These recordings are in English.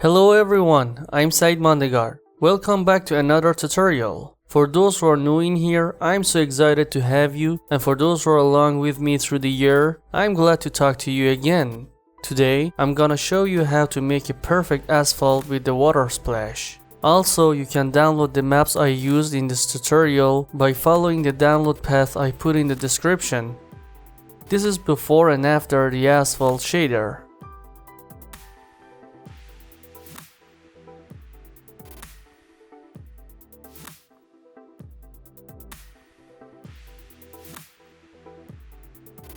Hello everyone, I'm Said Mandegar. Welcome back to another tutorial. For those who are new in here, I'm so excited to have you, and for those who are along with me through the year, I'm glad to talk to you again. Today, I'm gonna show you how to make a perfect asphalt with the water splash. Also, you can download the maps I used in this tutorial by following the download path I put in the description. This is before and after the asphalt shader.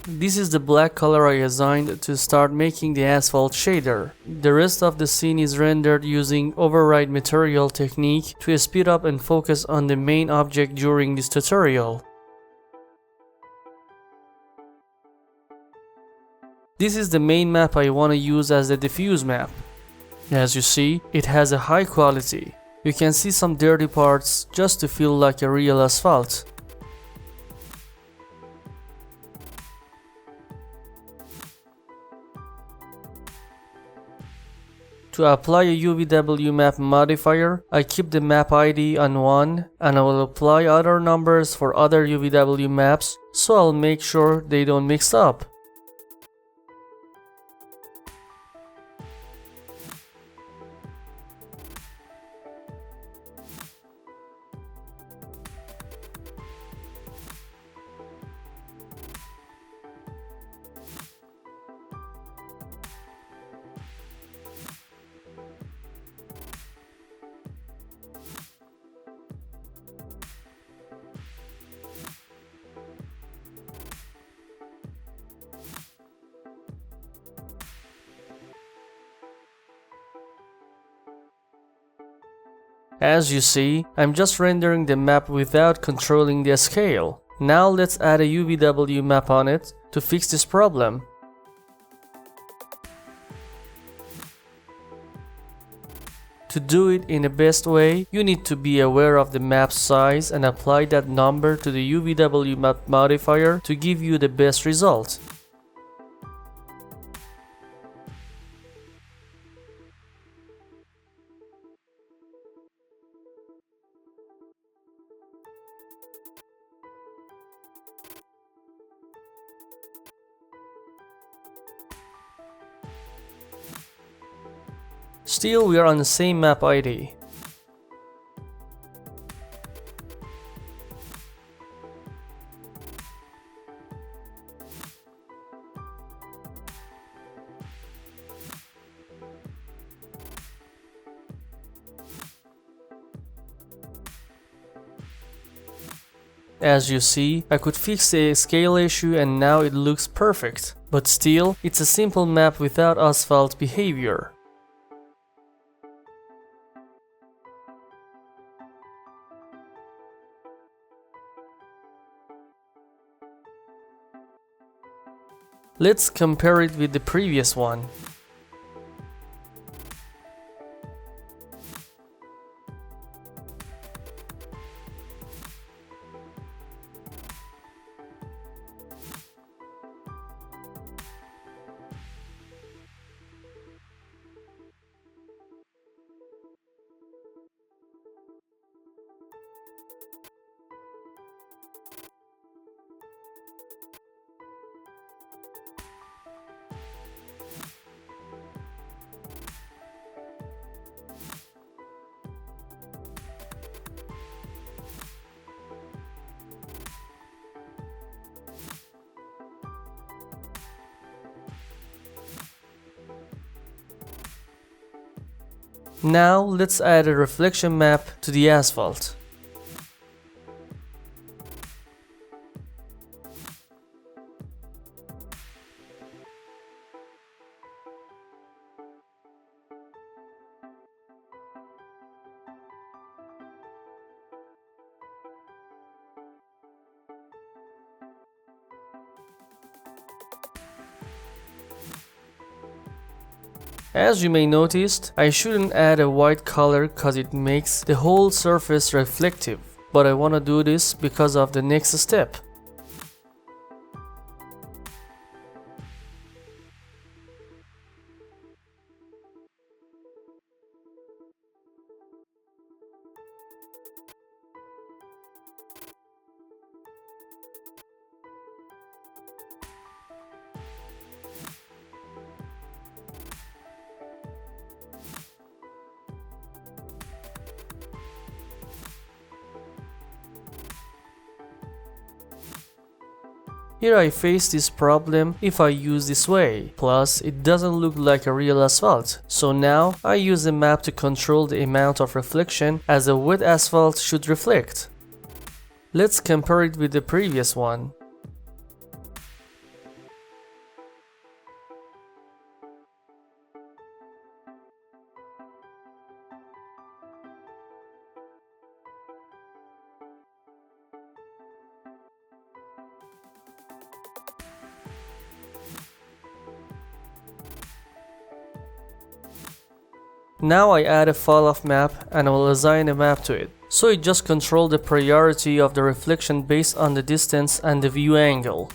This is the black color I assigned to start making the asphalt shader. The rest of the scene is rendered using override material technique to speed up and focus on the main object during this tutorial. This is the main map I want to use as the diffuse map. As you see, it has a high quality. You can see some dirty parts just to feel like a real asphalt. To apply a UVW map modifier, I keep the map ID on 1 and I will apply other numbers for other UVW maps, so I'll make sure they don't mix up. As you see, I'm just rendering the map without controlling the scale. Now let's add a UVW map on it to fix this problem. To do it in the best way, you need to be aware of the map size and apply that number to the UVW map modifier to give you the best result. Still, we are on the same map ID. As you see, I could fix the scale issue and now it looks perfect. But still, it's a simple map without asphalt behavior. Let's compare it with the previous one. Now let's add a reflection map to the asphalt. As you may notice, I shouldn't add a white color cause it makes the whole surface reflective, but I wanna do this because of the next step. Here I face this problem if I use this way, plus it doesn't look like a real asphalt, so now I use a map to control the amount of reflection as a wet asphalt should reflect. Let's compare it with the previous one. Now I add a fall-off map and I will assign a map to it. So it just controls the priority of the reflection based on the distance and the view angle.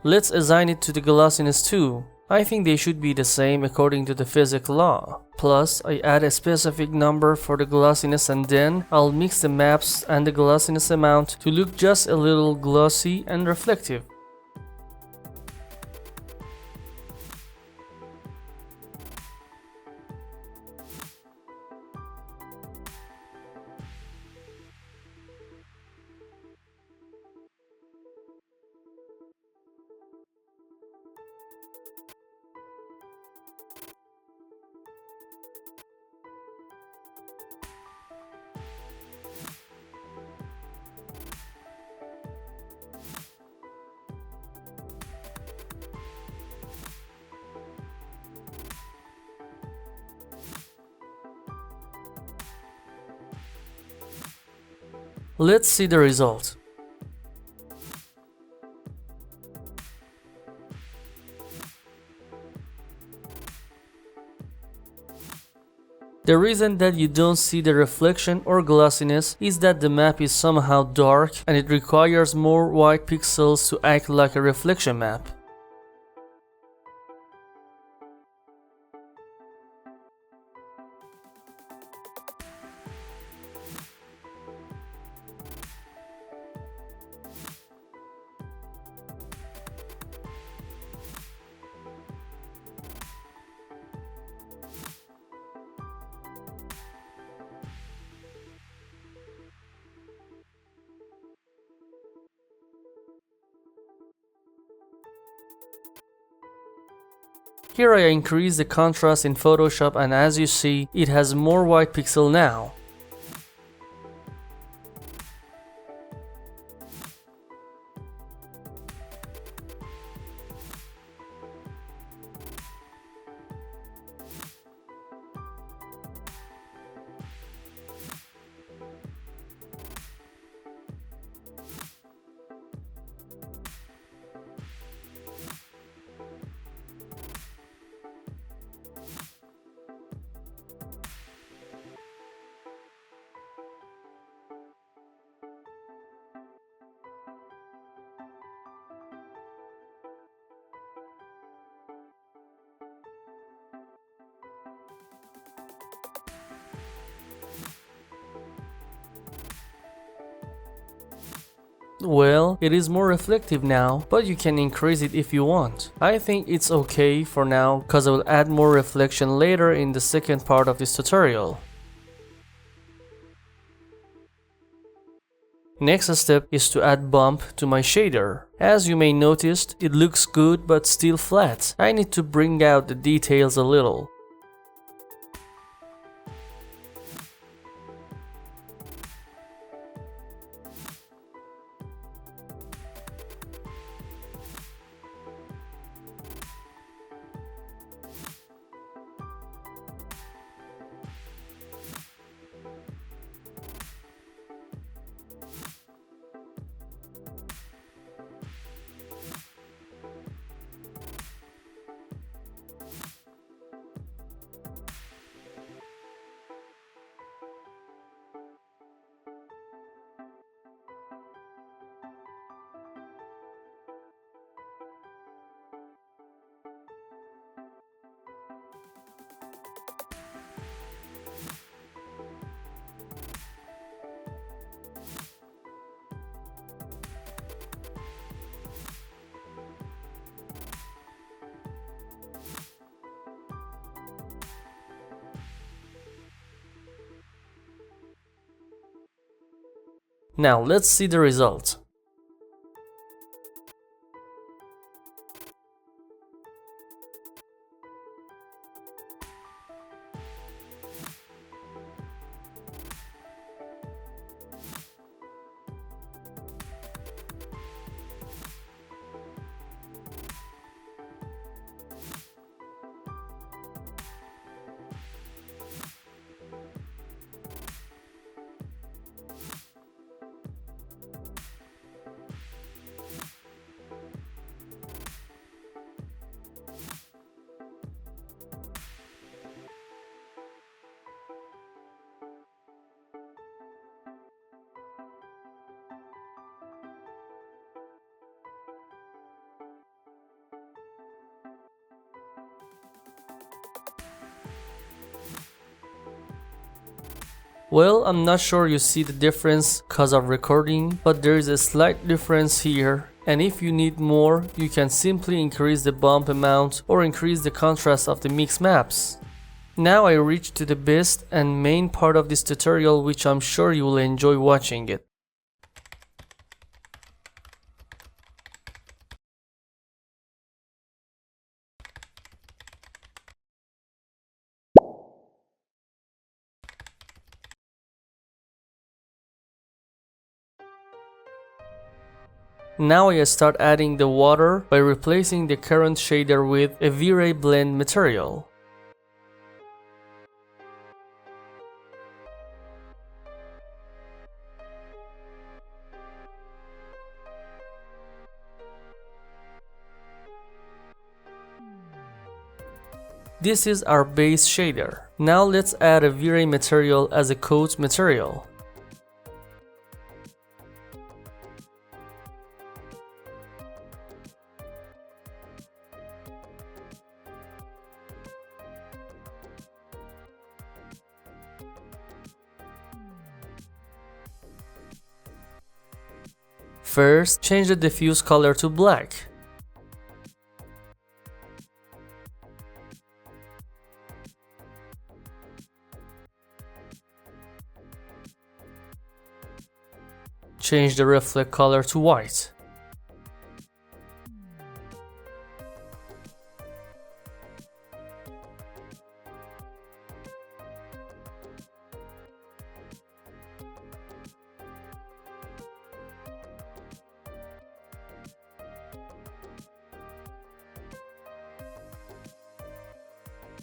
Let's assign it to the glossiness too. I think they should be the same according to the physical law. Plus, I add a specific number for the glossiness and then I'll mix the maps and the glossiness amount to look just a little glossy and reflective. Let's see the result. The reason that you don't see the reflection or glossiness is that the map is somehow dark and it requires more white pixels to act like a reflection map. Here I increase the contrast in Photoshop and as you see, it has more white pixel now. Well, it is more reflective now, but you can increase it if you want. I think it's okay for now, cause I will add more reflection later in the second part of this tutorial. Next step is to add bump to my shader. As you may notice, it looks good but still flat. I need to bring out the details a little. Now let's see the result. Well, I'm not sure you see the difference cause of recording, but there is a slight difference here, and if you need more, you can simply increase the bump amount or increase the contrast of the mix maps. Now I reach to the best and main part of this tutorial, which I'm sure you will enjoy watching it. Now I start adding the water by replacing the current shader with a Vray blend material. This is our base shader. Now let's add a Vray material as a coat material. First, change the diffuse color to black. Change the reflect color to white.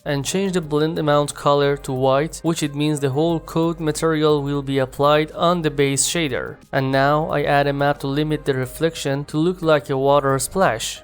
And change the blend amount color to white, which it means the whole coat material will be applied on the base shader. And now I add a map to limit the reflection to look like a water splash.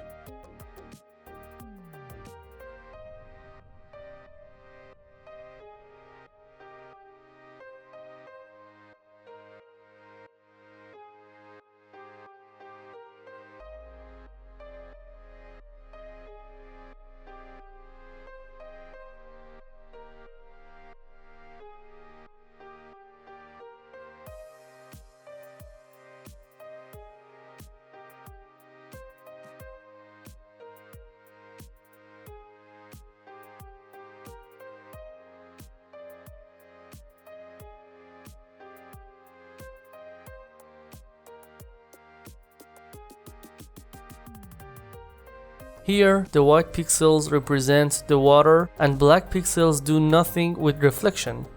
Here, the white pixels represent the water and black pixels do nothing with reflection.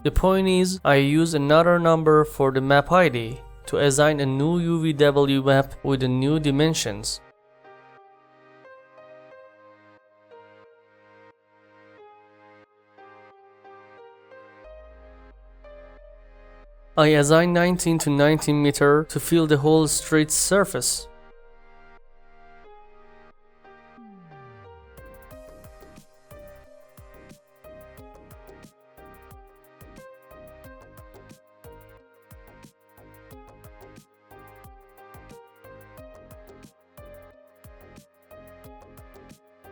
The point is, I use another number for the map ID to assign a new UVW map with the new dimensions. I assign 19 to 19 meter to fill the whole street's surface.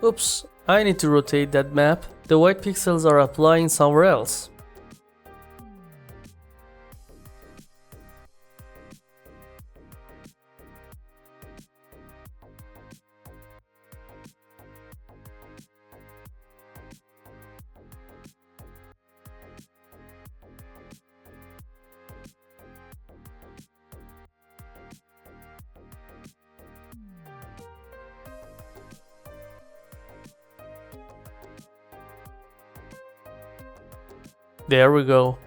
Oops, I need to rotate that map. The white pixels are applying somewhere else. There we go.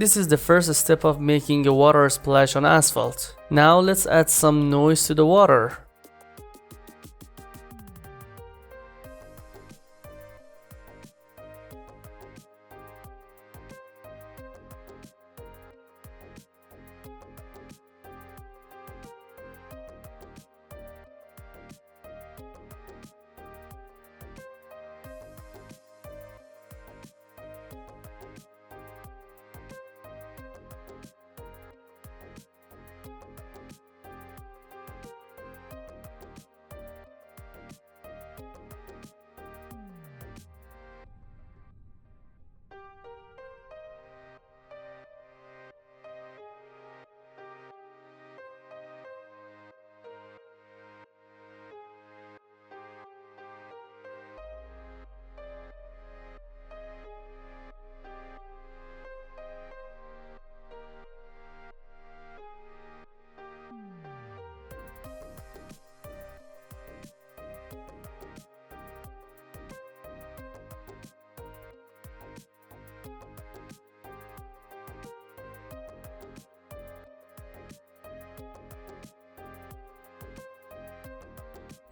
This is the first step of making a water splash on asphalt. Now let's add some noise to the water.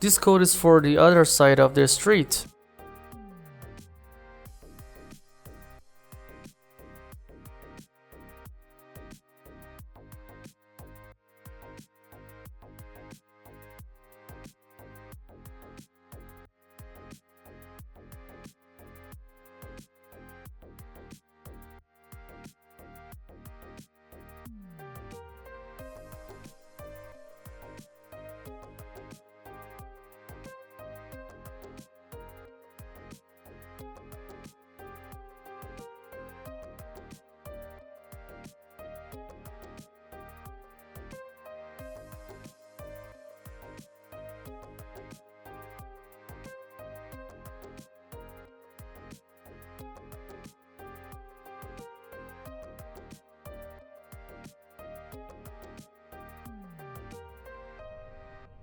This code is for the other side of the street.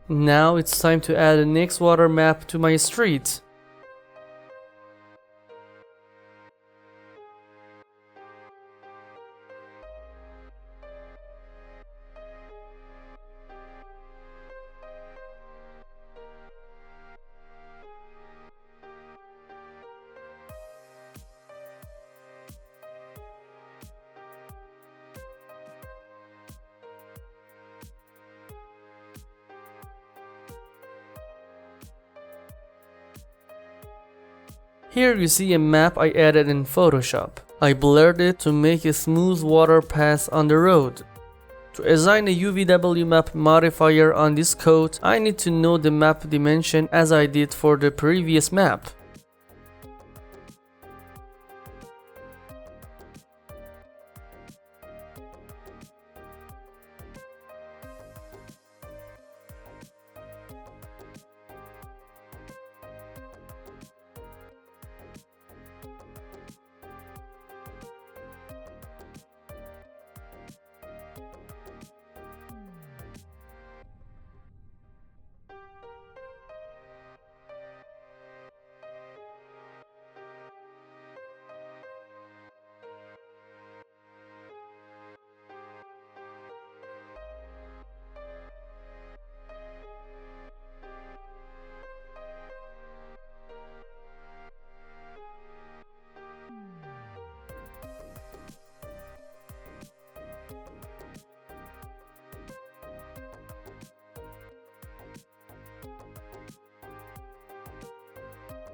Now it's time to add the next water map to my street. Here you see a map I added in Photoshop. I blurred it to make a smooth water path on the road. To assign a UVW map modifier on this code, I need to know the map dimension as I did for the previous map.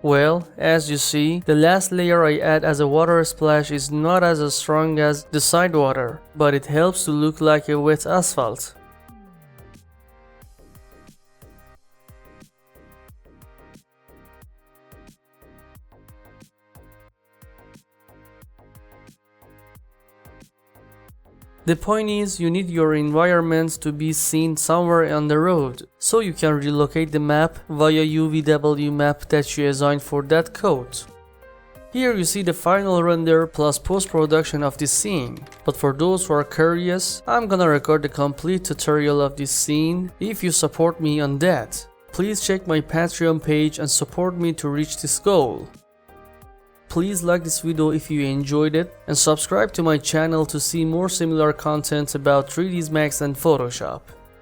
Well, as you see, the last layer I add as a water splash is not as strong as the side water, but it helps to look like a wet asphalt. The point is, you need your environment to be seen somewhere on the road, so you can relocate the map via UVW map that you assigned for that code. Here you see the final render plus post-production of this scene, but for those who are curious, I'm gonna record the complete tutorial of this scene if you support me on that. Please check my Patreon page and support me to reach this goal. Please like this video if you enjoyed it and subscribe to my channel to see more similar content about 3ds Max and Photoshop.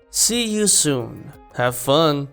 See you soon. Have fun!